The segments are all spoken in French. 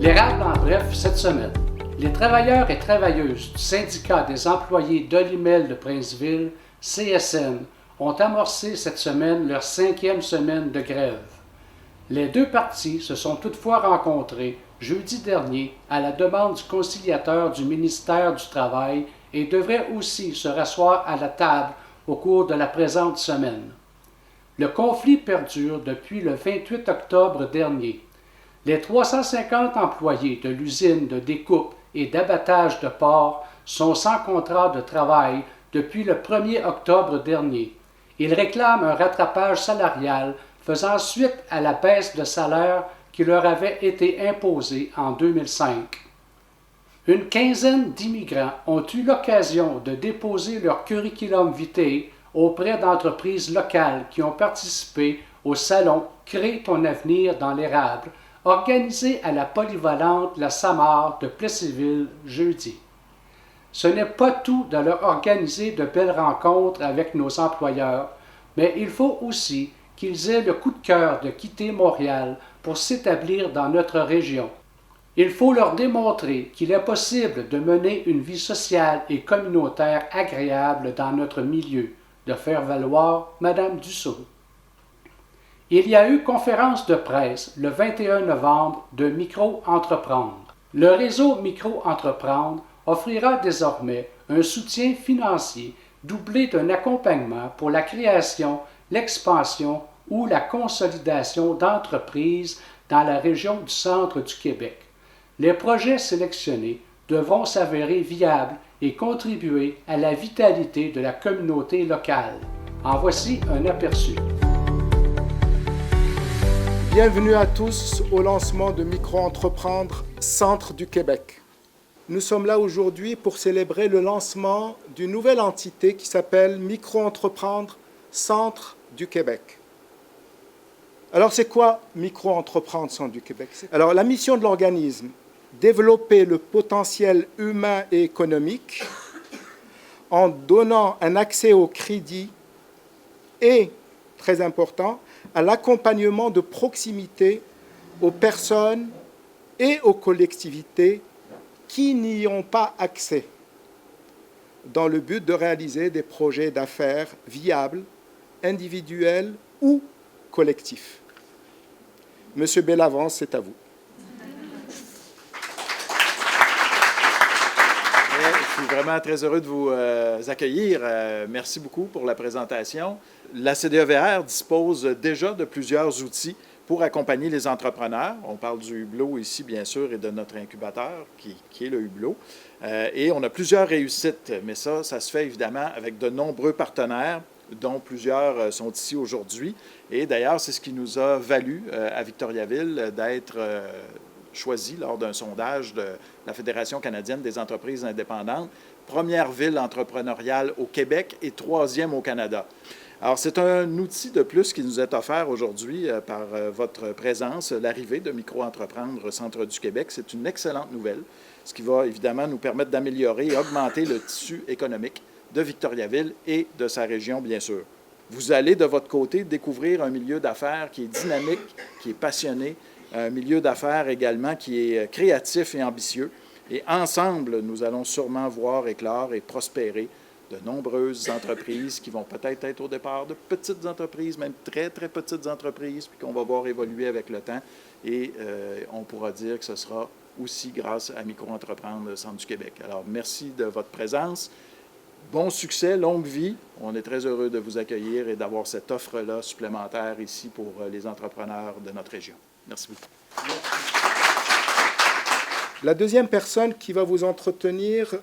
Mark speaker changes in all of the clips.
Speaker 1: L'érable en bref cette semaine. Les travailleurs et travailleuses du syndicat des employés d'Olymel de Princeville, CSN, ont amorcé cette semaine leur 5e semaine de grève. Les deux parties se sont toutefois rencontrées jeudi dernier à la demande du conciliateur du ministère du Travail et devraient aussi se rasseoir à la table au cours de la présente semaine. Le conflit perdure depuis le 28 octobre dernier. Les 350 employés de l'usine de découpe et d'abattage de porc sont sans contrat de travail depuis le 1er octobre dernier. Ils réclament un rattrapage salarial faisant suite à la baisse de salaire qui leur avait été imposée en 2005. Une quinzaine d'immigrants ont eu l'occasion de déposer leur curriculum vitae auprès d'entreprises locales qui ont participé au salon Crée ton avenir dans l'érable, organisé à la polyvalente La Samare de Plessisville jeudi. Ce n'est pas tout de leur organiser de belles rencontres avec nos employeurs, mais il faut aussi qu'ils aient le coup de cœur de quitter Montréal pour s'établir dans notre région. Il faut leur démontrer qu'il est possible de mener une vie sociale et communautaire agréable dans notre milieu, de faire valoir Mme Dussault. Il y a eu conférence de presse le 21 novembre de Micro-Entreprendre. Le réseau Micro-Entreprendre offrira désormais un soutien financier doublé d'un accompagnement pour la création, l'expansion ou la consolidation d'entreprises dans la région du centre du Québec. Les projets sélectionnés devront s'avérer viables et contribuer à la vitalité de la communauté locale. En voici un aperçu.
Speaker 2: Bienvenue à tous au lancement de Micro-Entreprendre Centre du Québec. Nous sommes là aujourd'hui pour célébrer le lancement d'une nouvelle entité qui s'appelle Micro-Entreprendre Centre du Québec. Alors c'est quoi Micro-Entreprendre Centre du Québec? Alors la mission de l'organisme, développer le potentiel humain et économique en donnant un accès au crédit et, très important, à l'accompagnement de proximité aux personnes et aux collectivités qui n'y ont pas accès, dans le but de réaliser des projets d'affaires viables, individuels ou collectifs. Monsieur Bellavance, c'est à vous.
Speaker 3: Je suis vraiment très heureux de vous accueillir. Merci beaucoup pour la présentation. La CDEVR dispose déjà de plusieurs outils pour accompagner les entrepreneurs. On parle du Hublot ici, bien sûr, et de notre incubateur, qui est le Hublot. Et on a plusieurs réussites, mais ça se fait évidemment avec de nombreux partenaires, dont plusieurs sont ici aujourd'hui. Et d'ailleurs, c'est ce qui nous a valu à Victoriaville d'être choisi lors d'un sondage de la Fédération canadienne des entreprises indépendantes, première ville entrepreneuriale au Québec et 3e au Canada. Alors, c'est un outil de plus qui nous est offert aujourd'hui par votre présence, l'arrivée de Micro-Entreprendre Centre du Québec. C'est une excellente nouvelle, ce qui va évidemment nous permettre d'améliorer et augmenter le tissu économique de Victoriaville et de sa région, bien sûr. Vous allez, de votre côté, découvrir un milieu d'affaires qui est dynamique, qui est passionné, un milieu d'affaires également qui est créatif et ambitieux. Et ensemble, nous allons sûrement voir éclore et prospérer de nombreuses entreprises qui vont peut-être être au départ de petites entreprises, même très, très petites entreprises, puis qu'on va voir évoluer avec le temps. Et on pourra dire que ce sera aussi grâce à Micro-Entreprendre Centre du Québec. Alors, merci de votre présence. Bon succès, longue vie. On est très heureux de vous accueillir et d'avoir cette offre-là supplémentaire ici pour les entrepreneurs de notre région. Merci beaucoup.
Speaker 2: La deuxième personne qui va vous entretenir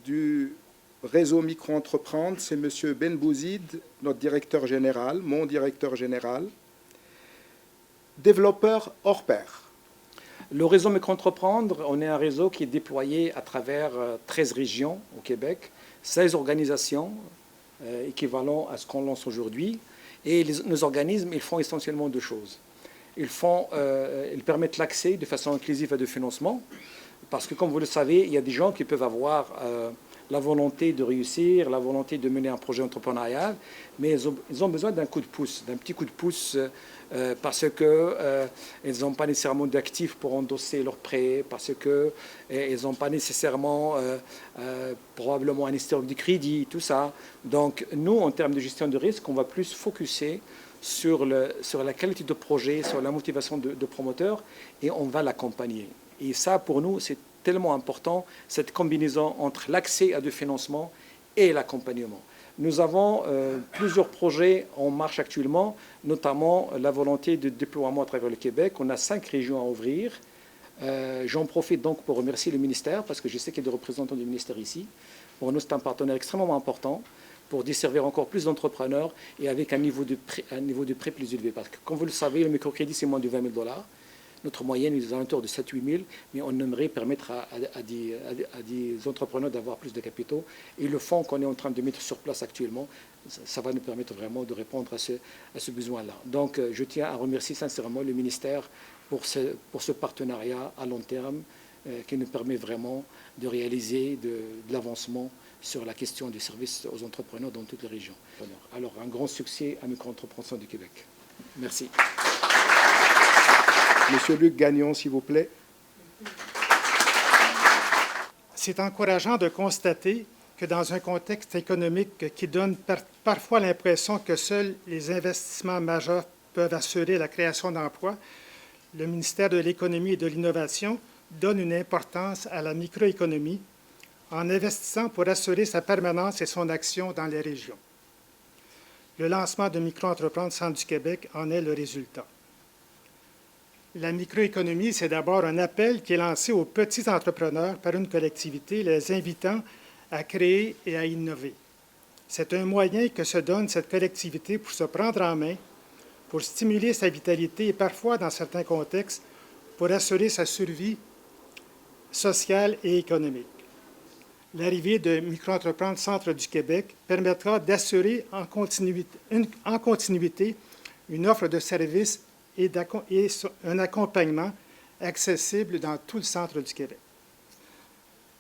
Speaker 2: du réseau Micro-Entreprendre, c'est M. Ben Bouzid, notre directeur général, mon directeur général, développeur hors pair.
Speaker 4: Le réseau Micro-Entreprendre, on est un réseau qui est déployé à travers 13 régions au Québec, 16 organisations équivalent à ce qu'on lance aujourd'hui. Et nos organismes, ils font essentiellement deux choses. Ils permettent l'accès de façon inclusive à des financements, parce que, comme vous le savez, il y a des gens qui peuvent avoir la volonté de réussir, la volonté de mener un projet entrepreneurial, mais ils ont besoin d'un coup de pouce, d'un petit coup de pouce parce qu'ils n'ont pas nécessairement d'actifs pour endosser leurs prêts, parce qu'ils n'ont pas nécessairement probablement un historique de crédit, tout ça. Donc nous, en termes de gestion de risque, on va plus focuser sur la qualité de projet, sur la motivation de promoteurs, et on va l'accompagner. Et ça, pour nous, c'est tellement important, cette combinaison entre l'accès à du financement et l'accompagnement. Nous avons plusieurs projets en marche actuellement, notamment la volonté de déploiement à travers le Québec. On a 5 régions à ouvrir. J'en profite donc pour remercier le ministère, parce que je sais qu'il y a des représentants du ministère ici. Pour nous, c'est un partenaire extrêmement important pour desservir encore plus d'entrepreneurs et avec un niveau de prêt plus élevé. Parce que, comme vous le savez, le microcrédit, c'est moins de 20 000 $. Notre moyenne est aux alentours de 7 000 à 8 000, mais on aimerait permettre à des entrepreneurs d'avoir plus de capitaux. Et le fonds qu'on est en train de mettre sur place actuellement, ça va nous permettre vraiment de répondre à ce besoin-là. Donc, je tiens à remercier sincèrement le ministère pour ce partenariat à long terme qui nous permet vraiment de réaliser de l'avancement sur la question des services aux entrepreneurs dans toutes les régions. Alors, un grand succès à Micro-entrepreneurs du Québec. Merci.
Speaker 2: Monsieur Luc Gagnon, s'il vous plaît.
Speaker 5: C'est encourageant de constater que dans un contexte économique qui donne parfois l'impression que seuls les investissements majeurs peuvent assurer la création d'emplois, le ministère de l'Économie et de l'Innovation donne une importance à la microéconomie en investissant pour assurer sa permanence et son action dans les régions. Le lancement de Micro-entrepreneurs Centre du Québec en est le résultat. La microéconomie, c'est d'abord un appel qui est lancé aux petits entrepreneurs par une collectivité, les invitant à créer et à innover. C'est un moyen que se donne cette collectivité pour se prendre en main, pour stimuler sa vitalité et parfois, dans certains contextes, pour assurer sa survie sociale et économique. L'arrivée de Micro-entrepreneurs Centre du Québec permettra d'assurer en continuité une offre de services et un accompagnement accessible dans tout le centre du Québec.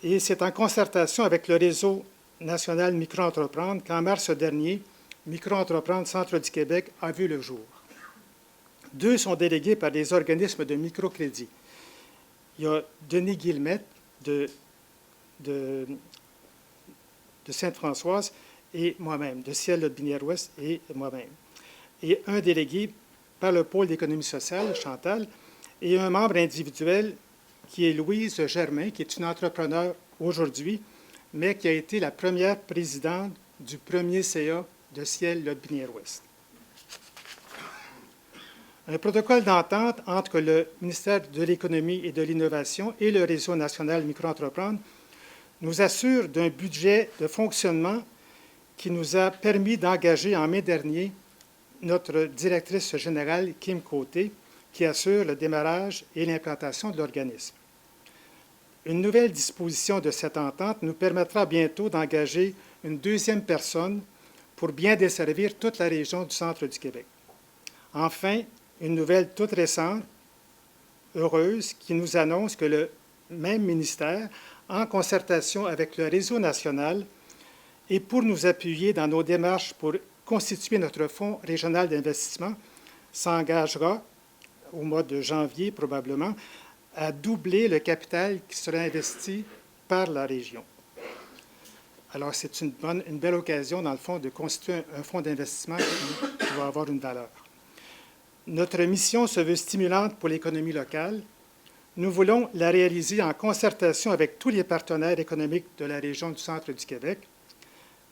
Speaker 5: Et c'est en concertation avec le réseau national Micro-entreprendre qu'en mars dernier, Micro-entreprendre Centre du Québec a vu le jour. 2 sont délégués par des organismes de microcrédit. Il y a Denis Guillemette de Sainte-Françoise et moi-même, de Ciel-de-Binière-Ouest et moi-même. Et un délégué par le pôle d'économie sociale, Chantal, et un membre individuel qui est Louise Germain, qui est une entrepreneure aujourd'hui, mais qui a été la première présidente du premier CA de Ciel-de-Binière-Ouest. Un protocole d'entente entre le ministère de l'Économie et de l'Innovation et le Réseau national Micro-entreprendre nous assure d'un budget de fonctionnement qui nous a permis d'engager en mai dernier notre directrice générale, Kim Côté, qui assure le démarrage et l'implantation de l'organisme. Une nouvelle disposition de cette entente nous permettra bientôt d'engager une 2e personne pour bien desservir toute la région du centre du Québec. Enfin, une nouvelle toute récente, heureuse, qui nous annonce que le même ministère, en concertation avec le réseau national et pour nous appuyer dans nos démarches pour constituer notre fonds régional d'investissement, s'engagera, au mois de janvier probablement, à doubler le capital qui sera investi par la région. Alors, c'est une belle occasion, dans le fond, de constituer un fonds d'investissement qui va avoir une valeur. Notre mission se veut stimulante pour l'économie locale. Nous voulons la réaliser en concertation avec tous les partenaires économiques de la région du centre du Québec.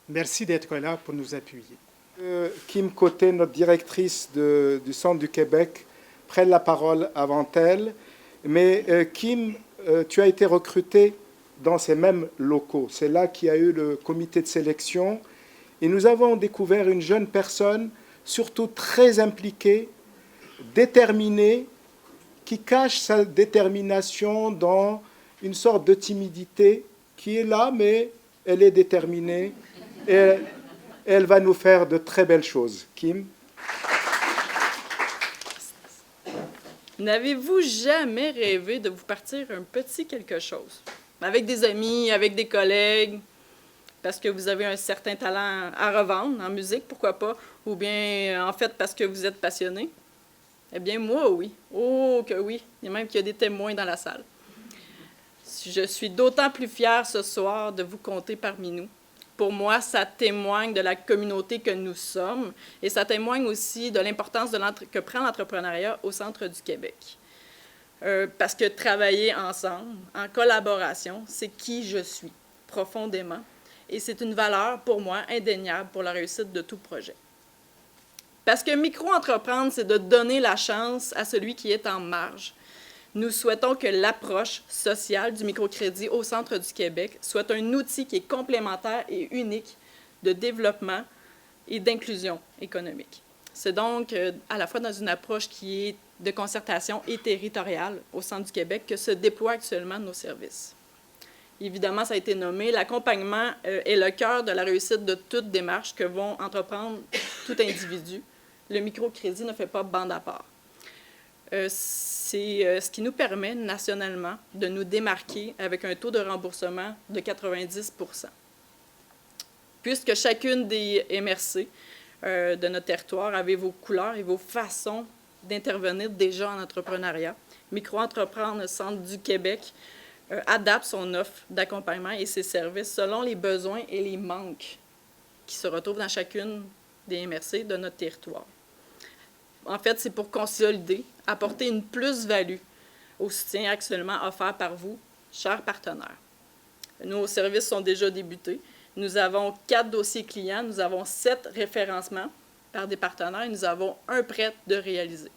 Speaker 5: Merci d'être là pour nous appuyer.
Speaker 2: Kim Côté, notre directrice du Centre du Québec, prenne la parole avant elle. Mais Kim, tu as été recrutée dans ces mêmes locaux. C'est là qu'il y a eu le comité de sélection. Et nous avons découvert une jeune personne, surtout très impliquée, déterminée, qui cache sa détermination dans une sorte de timidité, qui est là, mais elle est déterminée. Et elle va nous faire de très belles choses. Kim?
Speaker 6: N'avez-vous jamais rêvé de vous partir un petit quelque chose? Avec des amis, avec des collègues, parce que vous avez un certain talent à revendre en musique, pourquoi pas, ou bien en fait parce que vous êtes passionné? Eh bien, moi, oui. Oh, que oui. Il y a même qu'il y a des témoins dans la salle. Je suis d'autant plus fière ce soir de vous compter parmi nous. Pour moi, ça témoigne de la communauté que nous sommes et ça témoigne aussi de l'importance que prend l'entrepreneuriat au centre du Québec. Parce que travailler ensemble, en collaboration, c'est qui je suis, profondément. Et c'est une valeur, pour moi, indéniable pour la réussite de tout projet. Parce que micro-entreprendre, c'est de donner la chance à celui qui est en marge. Nous souhaitons que l'approche sociale du microcrédit au centre du Québec soit un outil qui est complémentaire et unique de développement et d'inclusion économique. C'est donc à la fois dans une approche qui est de concertation et territoriale au centre du Québec que se déploient actuellement nos services. Évidemment, ça a été nommé, l'accompagnement est le cœur de la réussite de toute démarche que vont entreprendre tout individu. Le microcrédit ne fait pas bande à part. C'est ce qui nous permet nationalement de nous démarquer avec un taux de remboursement de 90 %. Puisque chacune des MRC de notre territoire avait vos couleurs et vos façons d'intervenir déjà en entrepreneuriat, Micro-entreprendre Centre du Québec adapte son offre d'accompagnement et ses services selon les besoins et les manques qui se retrouvent dans chacune des MRC de notre territoire. En fait, c'est pour consolider, apporter une plus-value au soutien actuellement offert par vous, chers partenaires. Nos services sont déjà débutés. Nous avons 4 dossiers clients, nous avons 7 référencements par des partenaires et nous avons un prêt de réaliser,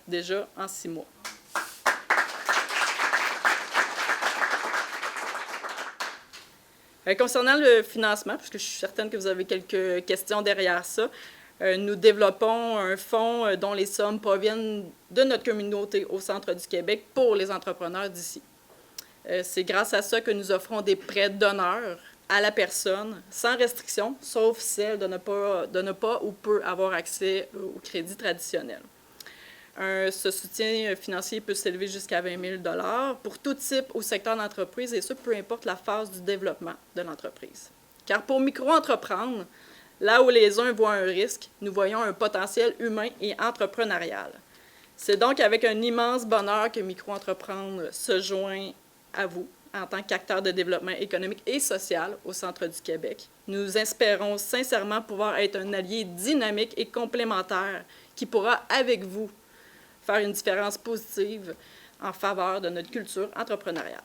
Speaker 6: déjà en 6 mois. Concernant le financement, puisque je suis certaine que vous avez quelques questions derrière ça, nous développons un fonds dont les sommes proviennent de notre communauté au centre du Québec pour les entrepreneurs d'ici. C'est grâce à ça que nous offrons des prêts d'honneur à la personne, sans restriction, sauf celle de ne pas ou peu avoir accès au crédit traditionnel. Ce soutien financier peut s'élever jusqu'à 20 000 $ pour tout type ou secteur d'entreprise, et ce, peu importe la phase du développement de l'entreprise. Car pour micro-entreprendre, là où les uns voient un risque, nous voyons un potentiel humain et entrepreneurial. C'est donc avec un immense bonheur que Micro-entreprendre se joint à vous en tant qu'acteur de développement économique et social au centre du Québec. Nous espérons sincèrement pouvoir être un allié dynamique et complémentaire qui pourra, avec vous, faire une différence positive en faveur de notre culture entrepreneuriale.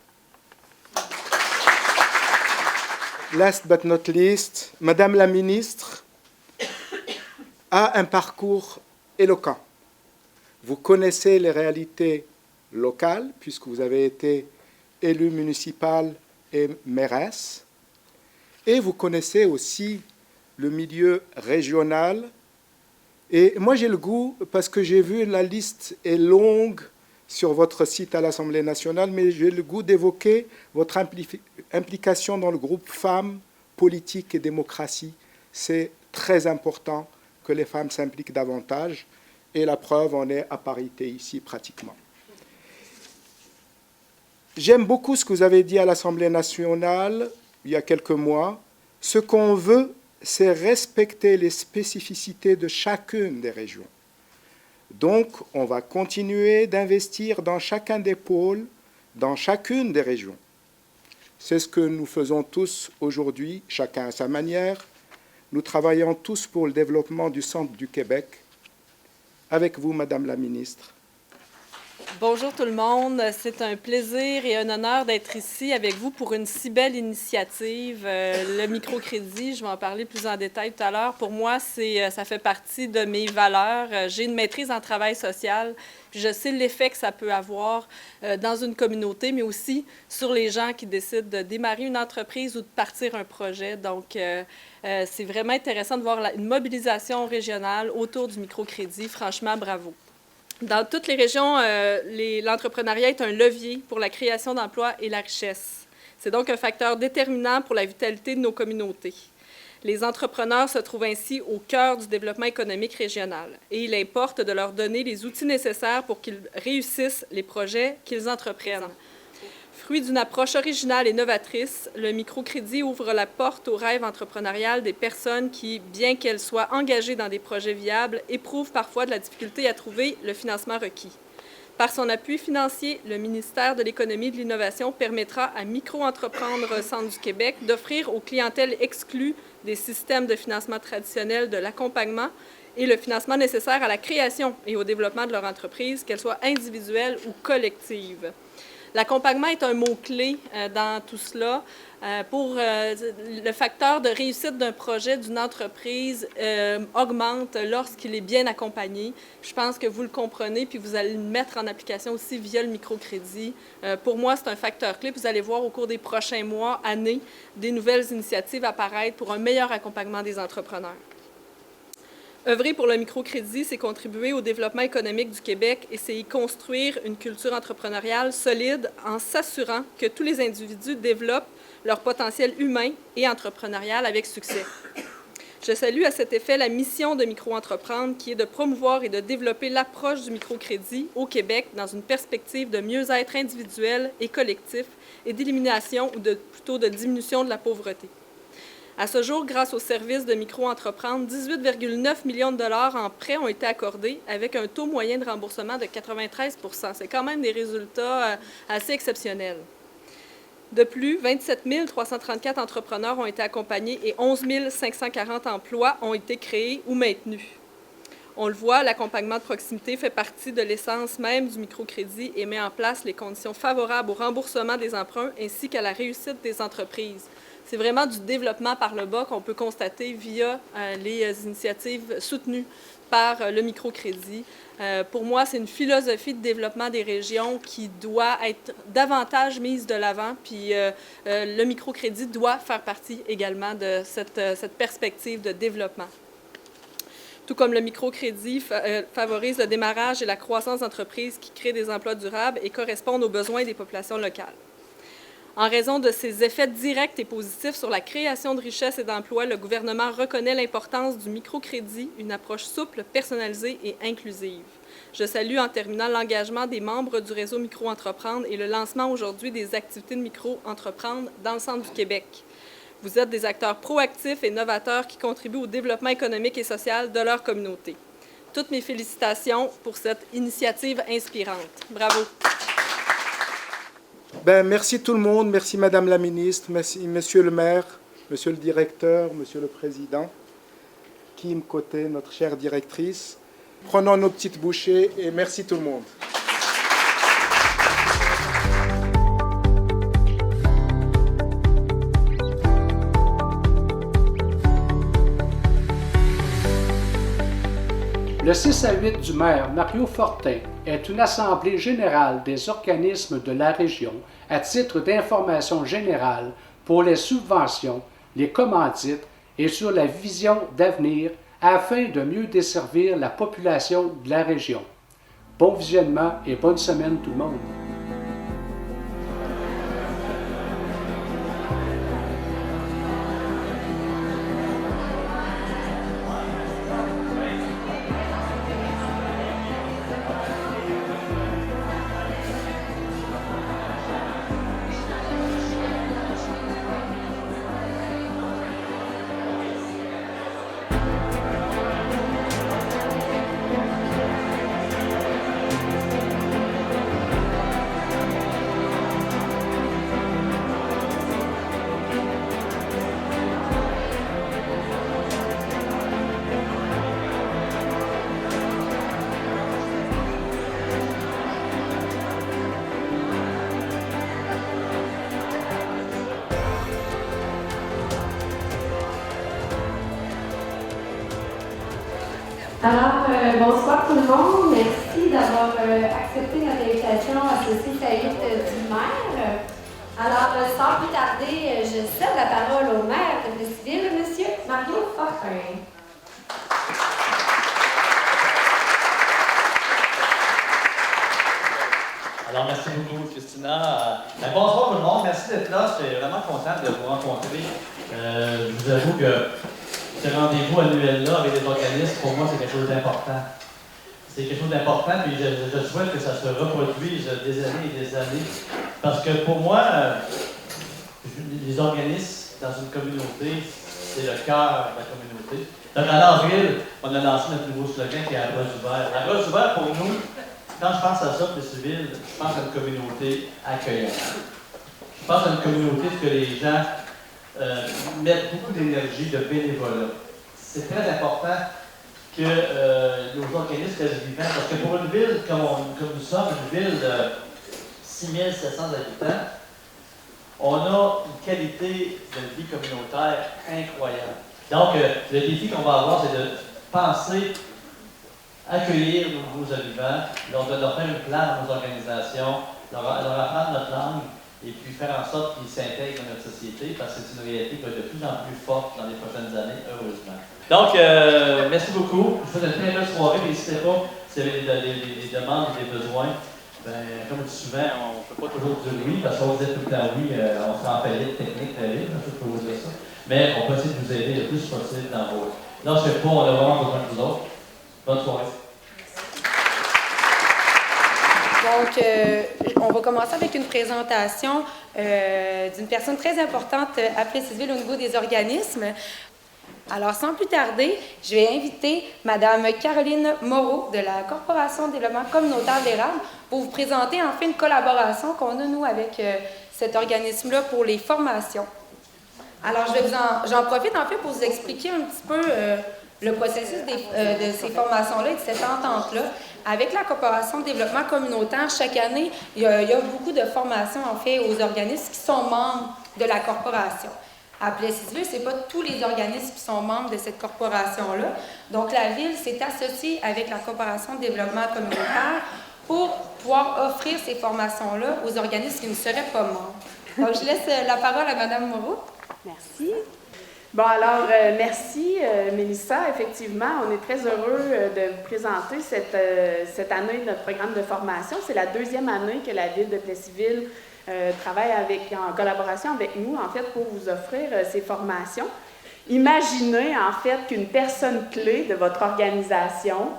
Speaker 2: Last but not least, Madame la ministre a un parcours éloquent. Vous connaissez les réalités locales, puisque vous avez été élue municipale et mairesse, et vous connaissez aussi le milieu régional. Et moi, j'ai le goût, parce que j'ai vu la liste est longue sur votre site à l'Assemblée nationale, mais j'ai le goût d'évoquer votre implication dans le groupe Femmes, Politique et Démocratie. C'est très important que les femmes s'impliquent davantage, et la preuve, on est à parité ici pratiquement. J'aime beaucoup ce que vous avez dit à l'Assemblée nationale il y a quelques mois. Ce qu'on veut, c'est respecter les spécificités de chacune des régions. Donc, on va continuer d'investir dans chacun des pôles, dans chacune des régions. C'est ce que nous faisons tous aujourd'hui, chacun à sa manière. Nous travaillons tous pour le développement du centre du Québec. Avec vous, Madame la ministre.
Speaker 7: Bonjour tout le monde. C'est un plaisir et un honneur d'être ici avec vous pour une si belle initiative. Le microcrédit, je vais en parler plus en détail tout à l'heure. Pour moi, ça fait partie de mes valeurs. J'ai une maîtrise en travail social. Puis je sais l'effet que ça peut avoir dans une communauté, mais aussi sur les gens qui décident de démarrer une entreprise ou de partir un projet. Donc, c'est vraiment intéressant de voir une mobilisation régionale autour du microcrédit. Franchement, bravo. Dans toutes les régions, l'entrepreneuriat est un levier pour la création d'emplois et la richesse. C'est donc un facteur déterminant pour la vitalité de nos communautés. Les entrepreneurs se trouvent ainsi au cœur du développement économique régional et il importe de leur donner les outils nécessaires pour qu'ils réussissent les projets qu'ils entreprennent. Fruit d'une approche originale et novatrice, le microcrédit ouvre la porte au rêve entrepreneurial des personnes qui, bien qu'elles soient engagées dans des projets viables, éprouvent parfois de la difficulté à trouver le financement requis. Par son appui financier, le ministère de l'Économie et de l'Innovation permettra à Micro-entreprendre Centre du Québec d'offrir aux clientèles exclues des systèmes de financement traditionnels de l'accompagnement et le financement nécessaire à la création et au développement de leur entreprise, qu'elle soit individuelle ou collective. L'accompagnement est un mot-clé dans tout cela. Pour le facteur de réussite d'un projet, d'une entreprise, augmente lorsqu'il est bien accompagné. Je pense que vous le comprenez, puis vous allez le mettre en application aussi via le microcrédit. Pour moi, c'est un facteur clé. Vous allez voir au cours des prochains mois, années, des nouvelles initiatives apparaître pour un meilleur accompagnement des entrepreneurs. Œuvrer pour le microcrédit, c'est contribuer au développement économique du Québec et c'est y construire une culture entrepreneuriale solide en s'assurant que tous les individus développent leur potentiel humain et entrepreneurial avec succès. Je salue à cet effet la mission de Micro-entreprendre qui est de promouvoir et de développer l'approche du microcrédit au Québec dans une perspective de mieux-être individuel et collectif et d'élimination ou plutôt de diminution de la pauvreté. À ce jour, grâce au service de Micro-entreprendre, 18,9 millions de dollars en prêts ont été accordés avec un taux moyen de remboursement de 93 %. C'est quand même des résultats assez exceptionnels. De plus, 27 334 entrepreneurs ont été accompagnés et 11 540 emplois ont été créés ou maintenus. On le voit, l'accompagnement de proximité fait partie de l'essence même du microcrédit et met en place les conditions favorables au remboursement des emprunts ainsi qu'à la réussite des entreprises. C'est vraiment du développement par le bas qu'on peut constater via les initiatives soutenues par le microcrédit. Pour moi, c'est une philosophie de développement des régions qui doit être davantage mise de l'avant, puis le microcrédit doit faire partie également de cette perspective de développement. Tout comme le microcrédit favorise le démarrage et la croissance d'entreprises qui créent des emplois durables et correspondent aux besoins des populations locales. En raison de ses effets directs et positifs sur la création de richesses et d'emplois, le gouvernement reconnaît l'importance du microcrédit, une approche souple, personnalisée et inclusive. Je salue en terminant l'engagement des membres du réseau Micro-entreprendre et le lancement aujourd'hui des activités de Micro-entreprendre dans le centre du Québec. Vous êtes des acteurs proactifs et novateurs qui contribuent au développement économique et social de leur communauté. Toutes mes félicitations pour cette initiative inspirante. Bravo!
Speaker 2: Merci tout le monde, merci Madame la Ministre, merci Monsieur le maire, Monsieur le directeur, Monsieur le Président, Kim Côté, notre chère directrice. Prenons nos petites bouchées et merci tout le monde.
Speaker 1: Le 6 à 8 du maire Mario Fortin est une assemblée générale des organismes de la région à titre d'information générale pour les subventions, les commandites et sur la vision d'avenir afin de mieux desservir la population de la région. Bon visionnement et bonne semaine tout le monde.
Speaker 8: Alors, bonsoir tout le monde. Merci d'avoir accepté notre invitation à ce 6 à 8 du maire. Alors, sans plus tarder, je cède la parole au maire de Plessisville, M. Mario Fortin.
Speaker 9: Alors, merci beaucoup, Christina. Bonsoir tout le monde. Merci d'être là. J'étais vraiment content de vous rencontrer. Je vous avoue que ce rendez-vous annuel-là avec les organismes, pour moi, c'est quelque chose d'important. C'est quelque chose d'important, puis je souhaite que ça se reproduise des années et des années. Parce que pour moi, les organismes dans une communauté, c'est le cœur de la communauté. Donc, en avril, on a lancé notre nouveau slogan qui est « À bras ouverts ». À bras ouverts, pour nous, quand je pense à ça, Plessisville, je pense à une communauté accueillante. Je pense à une communauté où les gens mettent beaucoup d'énergie, de bénévolat. C'est très important que nos organismes restent vivants, parce que pour une ville comme nous sommes, une ville de 6700 habitants, on a une qualité de vie communautaire incroyable. Donc, le défi qu'on va avoir, c'est de penser, accueillir nos nouveaux arrivants, leur faire une place dans nos organisations, leur apprendre notre langue, et puis faire en sorte qu'ils s'intègrent dans notre société, parce que c'est une réalité qui va être de plus en plus forte dans les prochaines années, heureusement. Donc, merci beaucoup. Je vous souhaite une très belle soirée. N'hésitez pas, si vous avez des demandes et des besoins. Ben, comme je dis souvent, on ne peut pas toujours dire oui, parce qu'on dit tout le temps oui, on se rend en faillite technique terrible, je peux vous dire ça. Mais on peut essayer de vous aider le plus possible dans vos... Non, je ne sais pas, on a vraiment besoin de vous autres. Bonne soirée.
Speaker 8: Donc, on va commencer avec une présentation d'une personne très importante à Plessisville au niveau des organismes. Alors, sans plus tarder, je vais inviter Mme Caroline Moreau de la Corporation de développement communautaire d'Érable pour vous présenter enfin une collaboration qu'on a, nous, avec cet organisme-là pour les formations. Alors, j'en profite en fait pour vous expliquer un petit peu le processus de ces formations-là et de cette entente-là. Avec la Corporation de développement communautaire, chaque année, il y a beaucoup de formations en fait aux organismes qui sont membres de la corporation. À Plessisville, ce n'est pas tous les organismes qui sont membres de cette corporation-là. Donc, la Ville s'est associée avec la Corporation de développement communautaire pour pouvoir offrir ces formations-là aux organismes qui ne seraient pas membres. Donc, je laisse la parole à Mme Moreau.
Speaker 10: Merci. Bon, alors, merci, Mélissa. Effectivement, on est très heureux de vous présenter cette année notre programme de formation. C'est la deuxième année que la Ville de Plessisville travaille en collaboration avec nous, en fait, pour vous offrir ces formations. Imaginez, en fait, qu'une personne clé de votre organisation,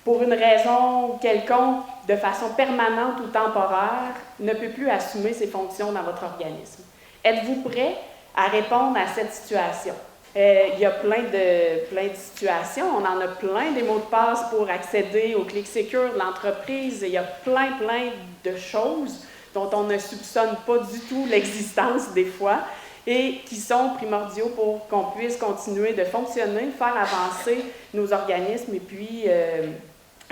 Speaker 10: pour une raison quelconque, de façon permanente ou temporaire, ne peut plus assumer ses fonctions dans votre organisme. Êtes-vous prêt à répondre à cette situation? Il y a plein de situations. On en a plein des mots de passe pour accéder au Click Secure de l'entreprise. Il y a plein de choses dont on ne soupçonne pas du tout l'existence des fois et qui sont primordiaux pour qu'on puisse continuer de fonctionner, faire avancer nos organismes et puis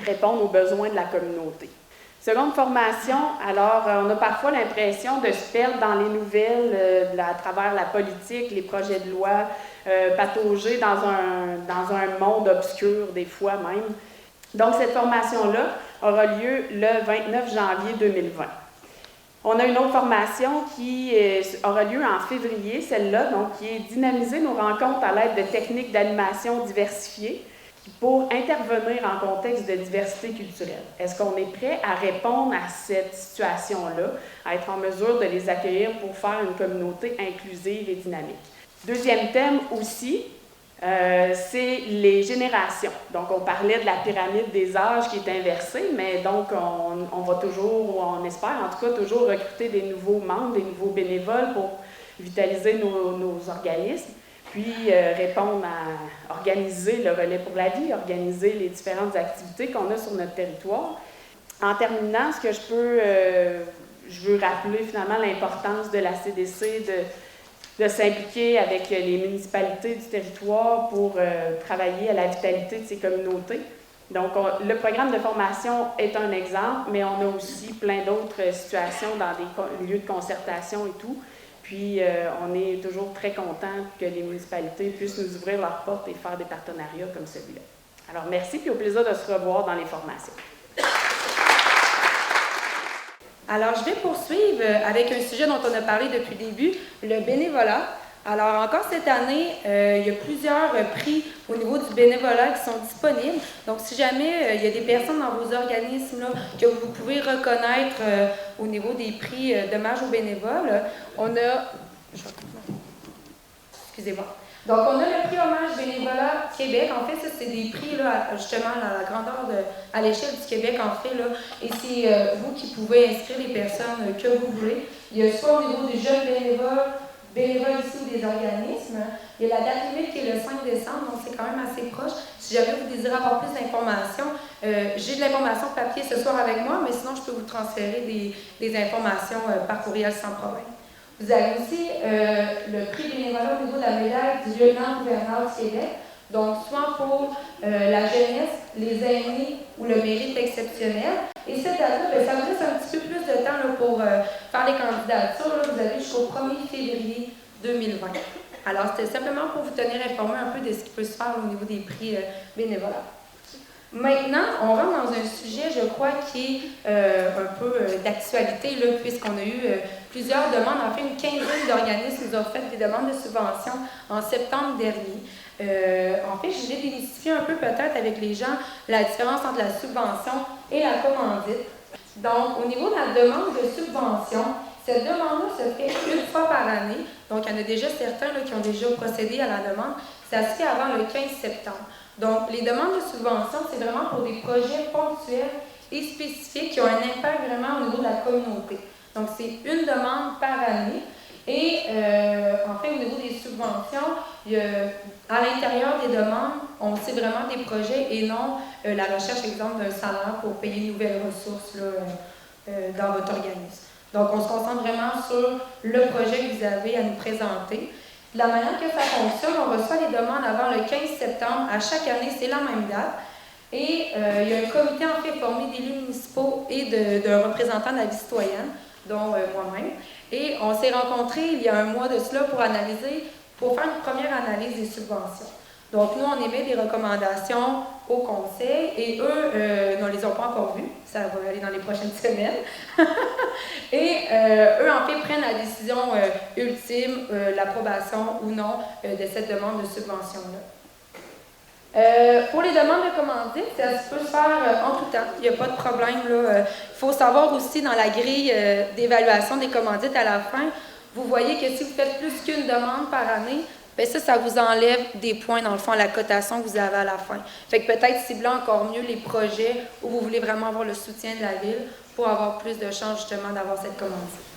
Speaker 10: répondre aux besoins de la communauté. Seconde formation, alors on a parfois l'impression de se perdre dans les nouvelles à travers la politique, les projets de loi, patauger dans un monde obscur des fois même. Donc cette formation-là aura lieu le 29 janvier 2020. On a une autre formation qui aura lieu en février, celle-là, donc qui est dynamiser nos rencontres à l'aide de techniques d'animation diversifiées pour intervenir en contexte de diversité culturelle. Est-ce qu'on est prêt à répondre à cette situation-là, à être en mesure de les accueillir pour faire une communauté inclusive et dynamique? Deuxième thème aussi, c'est les générations. Donc, on parlait de la pyramide des âges qui est inversée, mais donc on va toujours, ou on espère en tout cas, toujours recruter des nouveaux membres, des nouveaux bénévoles pour vitaliser nos organismes. Puis répondre à organiser le relais pour la vie, organiser les différentes activités qu'on a sur notre territoire. En terminant, je veux rappeler finalement l'importance de la CDC de s'impliquer avec les municipalités du territoire pour travailler à la vitalité de ces communautés. Donc, le programme de formation est un exemple, mais on a aussi plein d'autres situations dans des lieux de concertation et tout. Puis, on est toujours très content que les municipalités puissent nous ouvrir leurs portes et faire des partenariats comme celui-là. Alors, merci, puis au plaisir de se revoir dans les formations.
Speaker 8: Alors, je vais poursuivre avec un sujet dont on a parlé depuis le début, le bénévolat. Alors, encore cette année, il y a plusieurs prix au niveau du bénévolat qui sont disponibles. Donc, si jamais il y a des personnes dans vos organismes là, que vous pouvez reconnaître au niveau des prix d'hommage aux bénévoles, on a... Excusez-moi. Donc, on a le prix Hommage Bénévolat Québec. En fait, ça, c'est des prix, là, justement, à la grandeur à l'échelle du Québec, en fait, là. Et c'est vous qui pouvez inscrire les personnes que vous voulez. Il y a soit au niveau des jeunes bénévoles ici ou des organismes. Il y a la date limite qui est le 5 décembre, donc c'est quand même assez proche. Si jamais vous désirez avoir plus d'informations, j'ai de l'information papier ce soir avec moi, mais sinon, je peux vous transférer des informations par courriel sans problème. Vous avez aussi le prix bénévolat au niveau de la médaille du lieutenant-gouverneur du Québec. Donc, soit pour la jeunesse, les aînés ou le mérite exceptionnel. Et cette date-là, ça vous laisse un petit peu plus de temps là, pour faire les candidatures. Là, vous avez jusqu'au 1er février 2020. Alors, c'était simplement pour vous tenir informé un peu de ce qui peut se faire au niveau des prix bénévolats. Maintenant, on rentre dans un sujet, je crois, qui est un peu d'actualité, là, puisqu'on a eu plusieurs demandes. En fait, une quinzaine d'organismes nous ont fait des demandes de subvention en septembre dernier. En fait, je voulais démystifier un peu peut-être avec les gens la différence entre la subvention et la commandite. Donc, au niveau de la demande de subvention, cette demande-là se fait une fois par année. Donc, il y en a déjà certains là, qui ont déjà procédé à la demande. Ça se fait avant le 15 septembre. Donc, les demandes de subvention, c'est vraiment pour des projets ponctuels et spécifiques qui ont un impact vraiment au niveau de la communauté. Donc, c'est une demande par année. Et en fait, au niveau des subventions, à l'intérieur des demandes, on sait vraiment des projets et non la recherche, exemple, d'un salaire pour payer de nouvelles ressources là, dans votre organisme. Donc, on se concentre vraiment sur le projet que vous avez à nous présenter. De la manière que ça fonctionne, on reçoit les demandes avant le 15 septembre. À chaque année, c'est la même date. Et il y a un comité en fait formé d'élus municipaux et d'un représentant de la vie citoyenne, dont moi-même. Et on s'est rencontrés il y a un mois de cela pour faire une première analyse des subventions. Donc, nous, on émet des recommandations au conseil et eux, ne les ont pas encore vues. Ça va aller dans les prochaines semaines. Et eux, en fait, prennent la décision ultime, l'approbation ou non de cette demande de subvention-là. Pour les demandes de commandite, ça peut se faire en tout temps. Il n'y a pas de problème. Il faut savoir aussi dans la grille d'évaluation des commandites à la fin, vous voyez que si vous faites plus qu'une demande par année, bien ça vous enlève des points, dans le fond, à la cotation que vous avez à la fin. Fait que peut-être cibler encore mieux les projets où vous voulez vraiment avoir le soutien de la ville pour avoir plus de chances, justement, d'avoir cette commandite.